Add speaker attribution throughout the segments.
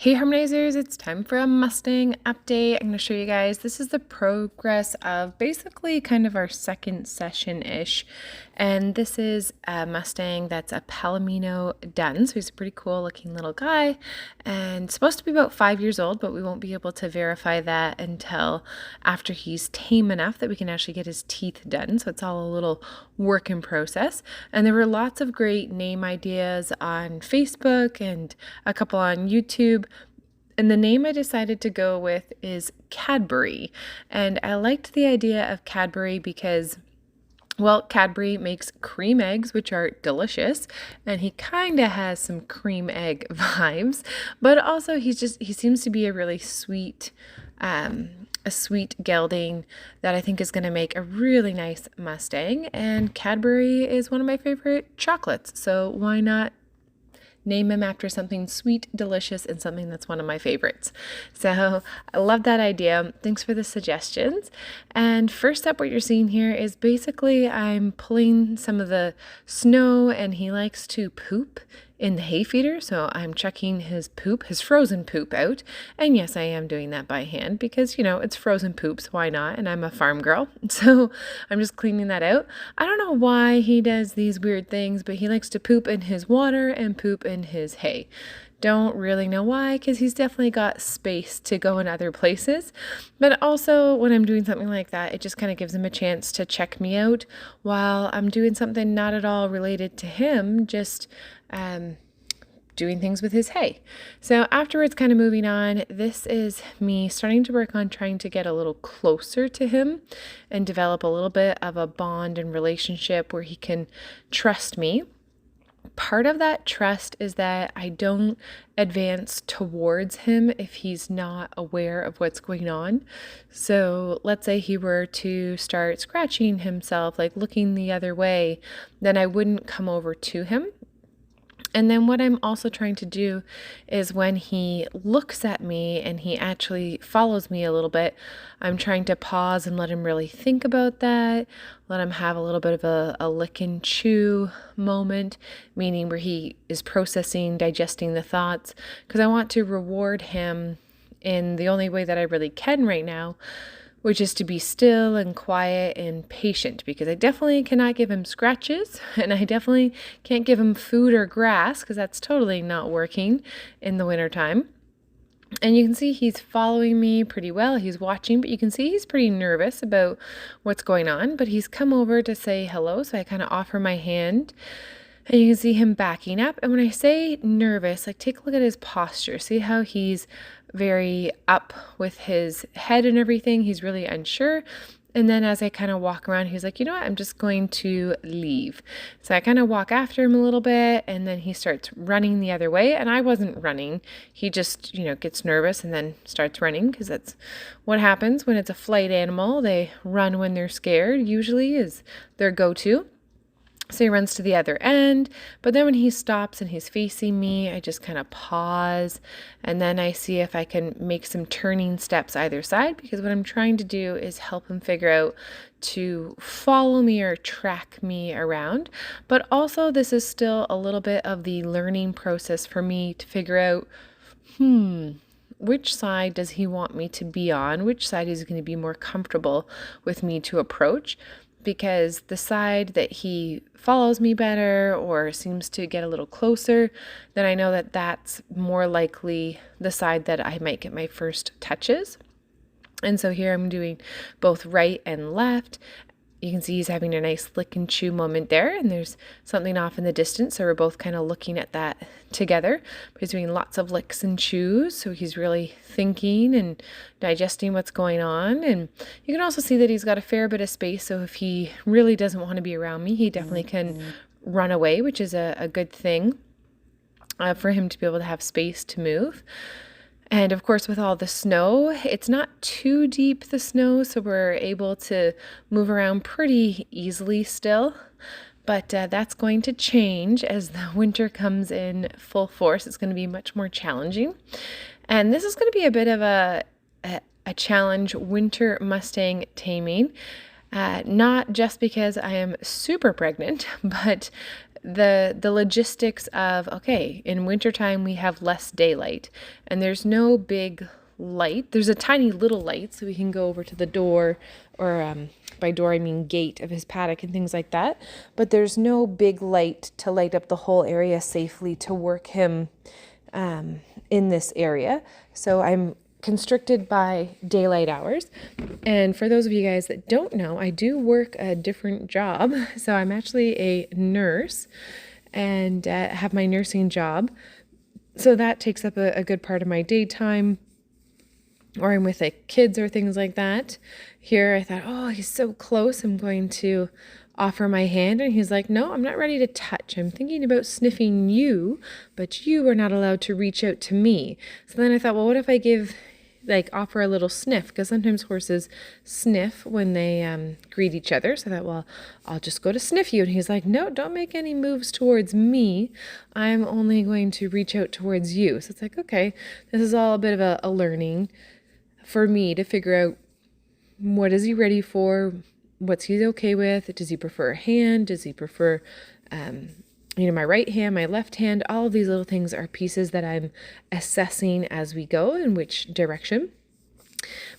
Speaker 1: Hey Harmonizers, it's time for a Mustang update. I'm going to show you guys, this is the progress of basically kind of our second session-ish. And this is a Mustang that's a Palomino dun, so he's a pretty cool looking little guy and supposed to be about 5 years old, but we won't be able to verify that until after he's tame enough that we can actually get his teeth done. So it's all a little work in process. And there were lots of great name ideas on Facebook and a couple on YouTube. And the name I decided to go with is Cadbury. And I liked the idea of Cadbury because, well, Cadbury makes cream eggs, which are delicious, and he kind of has some cream egg vibes, but also he seems to be a really sweet, a sweet gelding that I think is going to make a really nice Mustang. And Cadbury is one of my favorite chocolates, so why not name him after something sweet, delicious, and something that's one of my favorites. So I love that idea. Thanks for the suggestions. And first up, what you're seeing here is basically I'm pulling some of the snow, and he likes to poop in the hay feeder, so I'm checking his poop, his frozen poop out. And yes, I am doing that by hand because, it's frozen poop, so why not? And I'm a farm girl, so I'm just cleaning that out. I don't know why he does these weird things, but he likes to poop in his water and poop in his hay. Don't really know why, because he's definitely got space to go in other places. But also, when I'm doing something like that, it just kind of gives him a chance to check me out while I'm doing something not at all related to him, just doing things with his hay. So afterwards, kind of moving on, this is me starting to work on trying to get a little closer to him and develop a little bit of a bond and relationship where he can trust me. Part of that trust is that I don't advance towards him if he's not aware of what's going on. So let's say he were to start scratching himself, like looking the other way, then I wouldn't come over to him. And then what I'm also trying to do is when he looks at me and he actually follows me a little bit, I'm trying to pause and let him really think about that, let him have a little bit of a lick and chew moment, meaning where he is processing, digesting the thoughts, because I want to reward him in the only way that I really can right now, which is to be still and quiet and patient, because I definitely cannot give him scratches, and I definitely can't give him food or grass because that's totally not working in the wintertime. And you can see he's following me pretty well. He's watching, but you can see he's pretty nervous about what's going on, but he's come over to say hello, so I kind of offer my hand. And you can see him backing up. And when I say nervous, like take a look at his posture. See how he's very up with his head and everything. He's really unsure. And then as I kind of walk around, he's like, you know what, I'm just going to leave. So I kind of walk after him a little bit, and then he starts running the other way. And I wasn't running. He just, gets nervous and then starts running, because that's what happens when it's a flight animal. They run when they're scared, usually is their go-to. So he runs to the other end, but then when he stops and he's facing me, I just kind of pause, and then I see if I can make some turning steps either side, because what I'm trying to do is help him figure out to follow me or track me around. But also this is still a little bit of the learning process for me to figure out, which side does he want me to be on? Which side is going to be more comfortable with me to approach? Because the side that he follows me better or seems to get a little closer, then I know that that's more likely the side that I might get my first touches. And so here I'm doing both right and left. You can see he's having a nice lick and chew moment there, and there's something off in the distance, so we're both kind of looking at that together. But he's doing lots of licks and chews, so he's really thinking and digesting what's going on. And you can also see that he's got a fair bit of space, so if he really doesn't want to be around me, he definitely can run away, which is a good thing for him to be able to have space to move. And of course, with all the snow, it's not too deep, the snow, so we're able to move around pretty easily still. But that's going to change as the winter comes in full force. It's going to be much more challenging. And this is going to be a bit of a challenge, winter Mustang taming. Not just because I am super pregnant, but the logistics of, okay, in wintertime we have less daylight and there's no big light. There's a tiny little light so we can go over to the door, or by door I mean gate of his paddock and things like that. But there's no big light to light up the whole area safely to work him in this area. So I'm constricted by daylight hours. And for those of you guys that don't know, I do work a different job. So I'm actually a nurse and have my nursing job. So that takes up a good part of my daytime, or I'm with like kids or things like that. Here I thought, oh, he's so close, I'm going to offer my hand. And he's like, no, I'm not ready to touch. I'm thinking about sniffing you, but you are not allowed to reach out to me. So then I thought, well, what if I offer a little sniff? Because sometimes horses sniff when they greet each other. So I thought, well, I'll just go to sniff you. And he's like, no, don't make any moves towards me. I'm only going to reach out towards you. So it's like, okay, this is all a bit of a learning for me to figure out, what is he ready for? What's he okay with? Does he prefer a hand? Does he prefer, my right hand, my left hand? All of these little things are pieces that I'm assessing as we go, in which direction.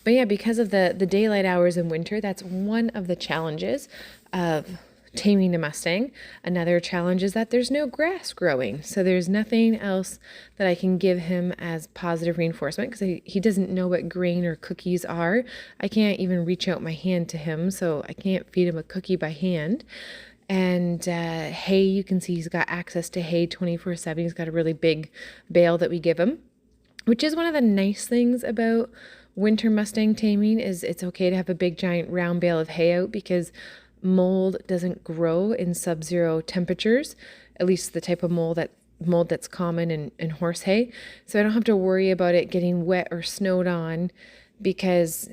Speaker 1: But yeah, because of the daylight hours in winter, that's one of the challenges of taming a Mustang. Another challenge is that there's no grass growing. So there's nothing else that I can give him as positive reinforcement, because he doesn't know what grain or cookies are. I can't even reach out my hand to him, so I can't feed him a cookie by hand. And hay, you can see he's got access to hay 24/7. He's got a really big bale that we give him, which is one of the nice things about winter Mustang taming, is it's okay to have a big giant round bale of hay out, because mold doesn't grow in sub-zero temperatures, at least the type of mold that's common in horse hay. So I don't have to worry about it getting wet or snowed on, because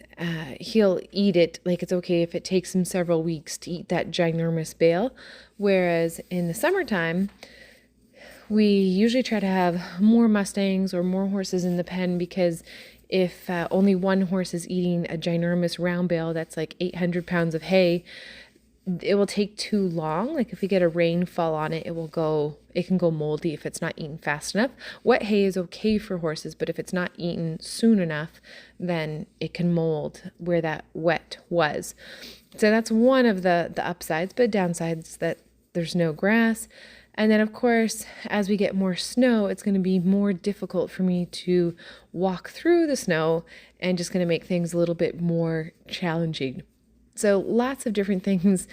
Speaker 1: he'll eat it. Like, it's okay if it takes him several weeks to eat that ginormous bale. Whereas in the summertime, we usually try to have more Mustangs or more horses in the pen, because if only one horse is eating a ginormous round bale that's like 800 pounds of hay, it will take too long. Like, if we get a rainfall on it, it can go moldy if it's not eaten fast enough. Wet hay is okay for horses, but if it's not eaten soon enough, then it can mold where that wet was. So that's one of the upsides, but downsides that there's no grass. And then, of course, as we get more snow, it's going to be more difficult for me to walk through the snow, and just going to make things a little bit more challenging. So lots of different things.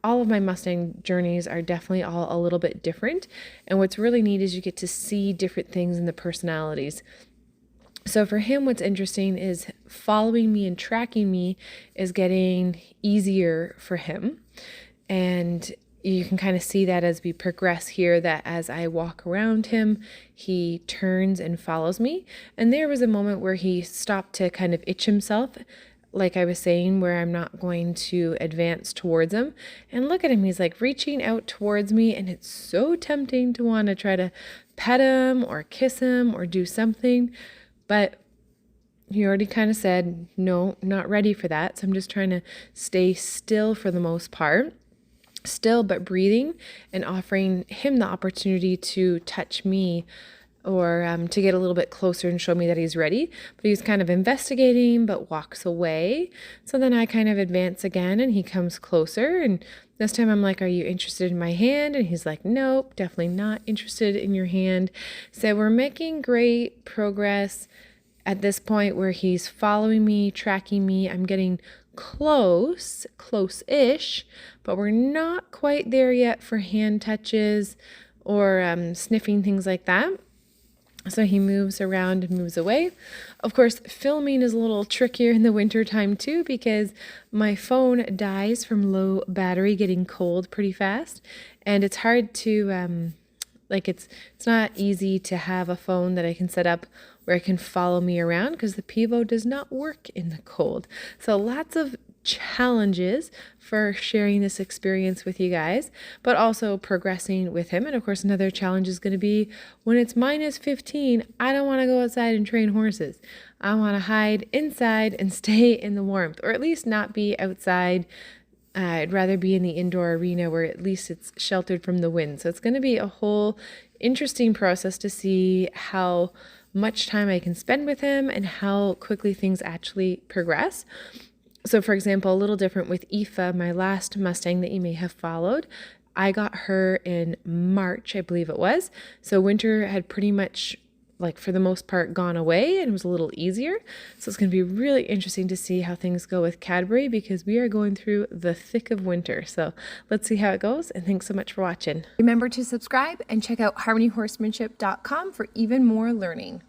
Speaker 1: All of my Mustang journeys are definitely all a little bit different. And what's really neat is you get to see different things in the personalities. So for him, what's interesting is following me and tracking me is getting easier for him. And you can kind of see that as we progress here, that as I walk around him, he turns and follows me. And there was a moment where he stopped to kind of itch himself, like I was saying, where I'm not going to advance towards him. And look at him, he's like reaching out towards me, and it's so tempting to want to try to pet him or kiss him or do something. But he already kind of said, no, not ready for that. So I'm just trying to stay still for the most part. Still, but breathing, and offering him the opportunity to touch me, or to get a little bit closer and show me that he's ready. But he's kind of investigating, but walks away. So then I kind of advance again, and he comes closer. And this time I'm like, are you interested in my hand? And he's like, nope, definitely not interested in your hand. So we're making great progress at this point, where he's following me, tracking me. I'm getting close-ish, but we're not quite there yet for hand touches or sniffing, things like that. So he moves around and moves away. Of course, filming is a little trickier in the winter time too, because my phone dies from low battery, getting cold pretty fast. And it's hard to, it's not easy to have a phone that I can set up where it can follow me around, because the Pivo does not work in the cold. So lots of challenges for sharing this experience with you guys, but also progressing with him. And of course, another challenge is going to be when it's -15, I don't want to go outside and train horses. I want to hide inside and stay in the warmth, or at least not be outside I'd rather be in the indoor arena where at least it's sheltered from the wind. So it's going to be a whole interesting process to see how much time I can spend with him and how quickly things actually progress. So for example, a little different with Aoife, my last Mustang that you may have followed. I got her in March, I believe it was. So winter had pretty much, like for the most part, gone away and it was a little easier. So it's going to be really interesting to see how things go with Cadbury because we are going through the thick of winter. So let's see how it goes, and thanks so much for watching. Remember to subscribe and check out harmonyhorsemanship.com for even more learning.